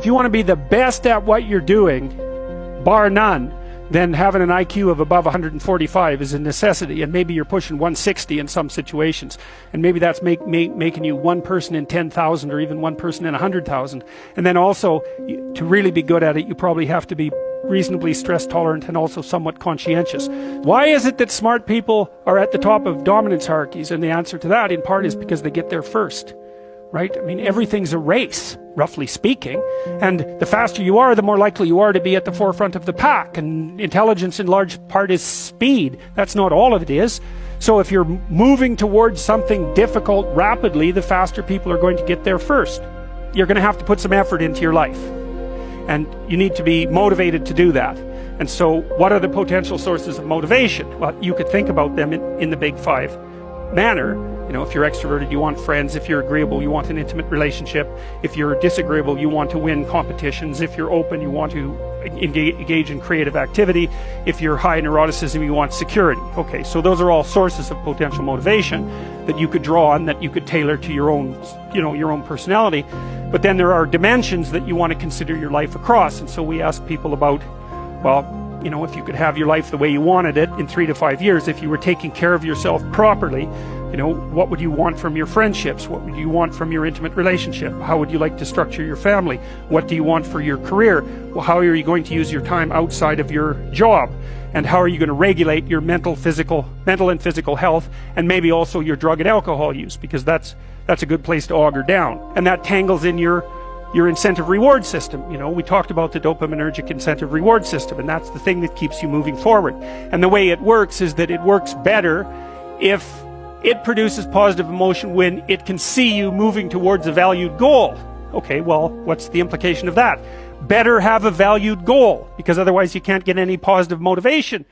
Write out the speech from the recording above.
If you want to be the best at what you're doing, bar none, then having an IQ of above 145 is a necessity, and maybe you're pushing 160 in some situations, and maybe that's making you one person in 10,000 or even one person in 100,000. And then also, to really be good at it, you probably have to be reasonably stress tolerant and also somewhat conscientious. Why is it that smart people are at the top of dominance hierarchies? And the answer to that in part is because they get there first. Right? I mean, everything's a race, roughly speaking, and the faster you are, the more likely you are to be at the forefront of the pack, and intelligence in large part is speed. That's not all of it is. So if you're moving towards something difficult rapidly, the faster people are going to get there first. You're going to have to put some effort into your life, and you need to be motivated to do that. And so what are the potential sources of motivation? Well, you could think about them in the big five manner. You know, if you're extroverted, you want friends. If you're agreeable, you want an intimate relationship. If you're disagreeable, you want to win competitions. If you're open, you want to engage in creative activity. If you're high neuroticism, you want security. Okay, so those are all sources of potential motivation that you could draw on, that you could tailor to your own, your own personality. But then there are dimensions that you want to consider your life across. And so we ask people about, well, if you could have your life the way you wanted it in 3 to 5 years, if you were taking care of yourself properly, what would you want from your friendships? What would you want from your intimate relationship? How would you like to structure your family? What do you want for your career? Well, how are you going to use your time outside of your job? And how are you going to regulate your mental and physical health, and maybe also your drug and alcohol use, because that's a good place to auger down. And that tangles in your incentive reward system. We talked about the dopaminergic incentive reward system, and that's the thing that keeps you moving forward. And the way it works is that it works better if it produces positive emotion when it can see you moving towards a valued goal. Okay, well, what's the implication of that? Better have a valued goal, because otherwise you can't get any positive motivation